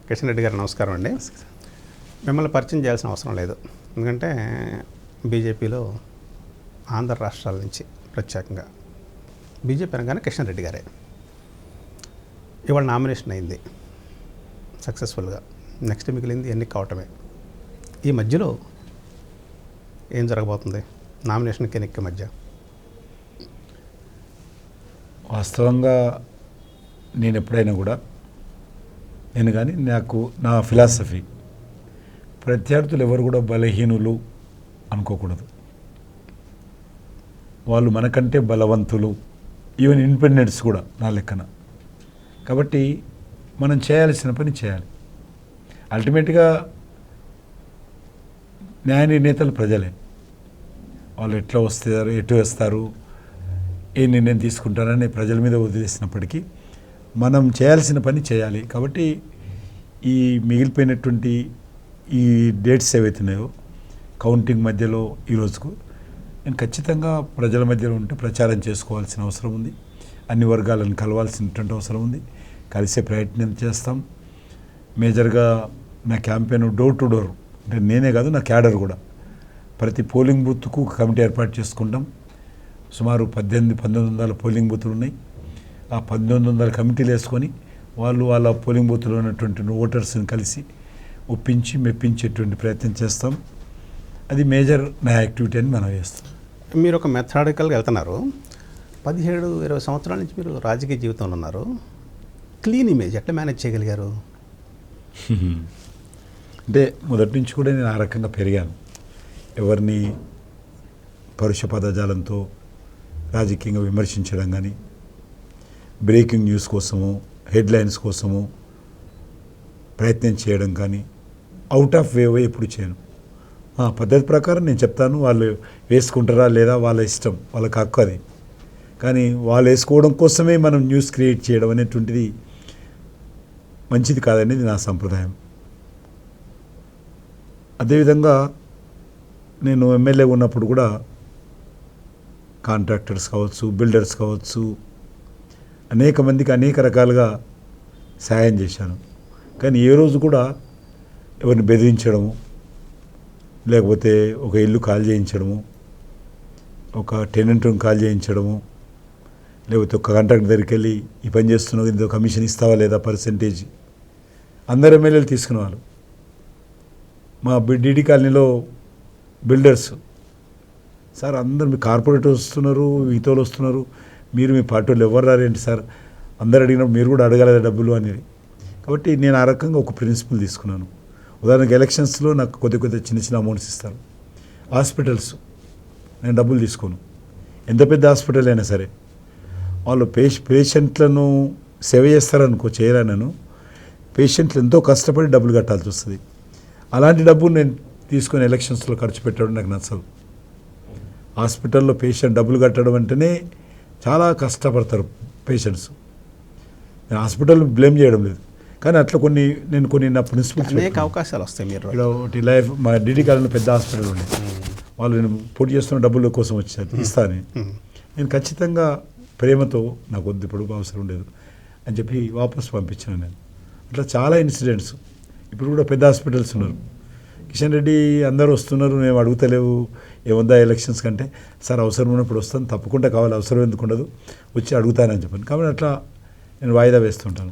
కిషన్ రెడ్డి గారు నమస్కారం అండి. మిమ్మల్ని పరిచయం చేయాల్సిన అవసరం లేదు, ఎందుకంటే బీజేపీలో ఆంధ్ర రాష్ట్రాల నుంచి ప్రత్యేకంగా బీజేపీ అనగానే కిషన్ రెడ్డి గారే. ఇవాళ నామినేషన్ అయింది సక్సెస్ఫుల్గా, నెక్స్ట్ మిగిలింది ఎన్నిక కావటమే. ఈ మధ్యలో ఏం జరగబోతుంది నామినేషన్కి ఎన్నిక మధ్య? వాస్తవంగా నేను ఎప్పుడైనా కూడా కానీ నాకు నా ఫిలాసఫీ, ప్రత్యర్థులు ఎవరు కూడా బలహీనులు అనుకోకూడదు. వాళ్ళు మనకంటే బలవంతులు, ఈవెన్ ఇండిపెండెంట్స్ కూడా నా లెక్కన. కాబట్టి మనం చేయాల్సిన పని చేయాలి. అల్టిమేట్గా న్యాయ నిర్ణేతలు ప్రజలే. వాళ్ళు ఎట్లా వస్తారు, ఎటు వేస్తారు, ఏ నిర్ణయం తీసుకుంటారని ప్రజల మీద వదిలేసినప్పటికీ మనం చేయాల్సిన పని చేయాలి. కాబట్టి ఈ మిగిలిపోయినటువంటి ఈ డేట్స్ ఏవైతున్నాయో కౌంటింగ్ మధ్యలో ఈ రోజుకు నేను ఖచ్చితంగా ప్రజల మధ్యలో ఉంటే ప్రచారం చేసుకోవాల్సిన అవసరం ఉంది. అన్ని వర్గాలను కలవాల్సినటువంటి అవసరం ఉంది. కలిసే ప్రయత్నం చేస్తాం. మేజర్గా నా క్యాంపెయిన్ డోర్ టు డోర్, అంటే నేనే కాదు నా క్యాడర్ కూడా ప్రతి పోలింగ్ బూత్కు ఒక కమిటీ ఏర్పాటు చేసుకుంటాం. సుమారు 1900 పోలింగ్ బూతులు ఉన్నాయి. ఆ 1900 కమిటీలు వేసుకొని వాళ్ళ పోలింగ్ బూత్లో ఉన్నటువంటి ఓటర్స్ని కలిసి ఒప్పించి మెప్పించేటువంటి ప్రయత్నం చేస్తాం. అది మేజర్ నా యాక్టివిటీ అని మనం చేస్తాం. మీరు ఒక మెథడాటికల్గా వెళ్తున్నారు. 17-20 సంవత్సరాల నుంచి మీరు రాజకీయ జీవితంలో ఉన్నారు. క్లీన్ ఇమేజ్ ఎట్లా మేనేజ్ చేయగలిగారు? అంటే మొదటి నుంచి కూడా నేను ఆ రకంగా పెరిగాను. ఎవరిని పరుష పదజాలంతో రాజకీయంగా విమర్శించడం కానీ, బ్రేకింగ్ న్యూస్ కోసము, హెడ్లైన్స్ కోసము ప్రయత్నం చేయడం కానీ అవుట్ ఆఫ్ వే ఎప్పుడు చేయను. పద్ధతి ప్రకారం నేను చెప్తాను. వాళ్ళు వేసుకుంటారా లేదా వాళ్ళ ఇష్టం, వాళ్ళకి హక్కు అది. కానీ వాళ్ళు వేసుకోవడం కోసమే మనం న్యూస్ క్రియేట్ చేయడం అనేటువంటిది మంచిది కాదనేది నా సంప్రదాయం. అదేవిధంగా నేను ఎమ్మెల్యే ఉన్నప్పుడు కూడా కాంట్రాక్టర్స్ కావచ్చు, బిల్డర్స్ కావచ్చు, అనేక మందికి అనేక రకాలుగా సాయం చేశాను. కానీ ఏ రోజు కూడా ఎవరిని బెదిరించడము, లేకపోతే ఒక ఇల్లు కాల్ చేయించడము, ఒక టెనెంట్ రూమ్ కాల్ చేయించడము, లేకపోతే ఒక కాంట్రాక్ట్ దగ్గరికి వెళ్ళి ఈ పని చేస్తున్నావు, ఇందులో కమిషన్ ఇస్తావా లేదా పర్సెంటేజ్, అందరు ఎమ్మెల్యేలు తీసుకునేవాళ్ళు. మా డిడి కాలనీలో బిల్డర్స్, సార్ అందరు మీ కార్పొరేటర్ వస్తున్నారు, ఈతోలు వస్తున్నారు, మీరు మీ పార్టీ వాళ్ళు ఎవరు రారేంటి సార్, అందరు అడిగినప్పుడు మీరు కూడా అడగలేదా డబ్బులు అనేది. కాబట్టి నేను ఆ రకంగా ఒక ప్రిన్సిపల్ తీసుకున్నాను. ఉదాహరణకు ఎలక్షన్స్లో నాకు కొద్ది చిన్న అమౌంట్స్ ఇస్తారు. హాస్పిటల్స్ నేను డబ్బులు తీసుకోను. ఎంత పెద్ద హాస్పిటల్ అయినా సరే వాళ్ళు పేషెంట్లను సేవ చేస్తారనుకో, చేయరా, నేను పేషెంట్లు ఎంతో కష్టపడి డబ్బులు కట్టాల్సి వస్తుంది. అలాంటి డబ్బులు నేను తీసుకొని ఎలక్షన్స్లో ఖర్చు పెట్టడం నాకు నచ్చదు. హాస్పిటల్లో పేషెంట్ డబ్బులు కట్టడం అంటేనే చాలా కష్టపడతారు పేషెంట్స్. నేను హాస్పిటల్ బ్లేమ్ చేయడం లేదు, కానీ అట్లా కొన్ని నా ప్రిన్సిపల్స్, అనేక అవకాశాలు వస్తాయి. మీరు ఒకటి లైఫ్ మా డిడి కాలంలో పెద్ద హాస్పిటల్ ఉండే, వాళ్ళు నేను పోటీ చేస్తున్న డబ్బుల కోసం వచ్చారు ఇస్తాను. నేను ఖచ్చితంగా ప్రేమతో నాకు వద్దు ఇప్పుడు అవసరం ఉండేది అని చెప్పి వాపస్ పంపించాను నేను. అట్లా చాలా ఇన్సిడెంట్స్. ఇప్పుడు కూడా పెద్ద హాస్పిటల్స్ ఉన్నారు. కిషన్ రెడ్డి అందరూ వస్తున్నారు, మేము అడుగుతలేవు ఏమొద్దా ఎలక్షన్స్ కంటే, సార్ అవసరం ఉన్నప్పుడు వస్తాను, తప్పకుండా కావాలి, అవసరం ఎందుకు ఉండదు, వచ్చి అడుగుతానని చెప్పాను. కాబట్టి అట్లా నేను వాయిదా వేస్తుంటాను.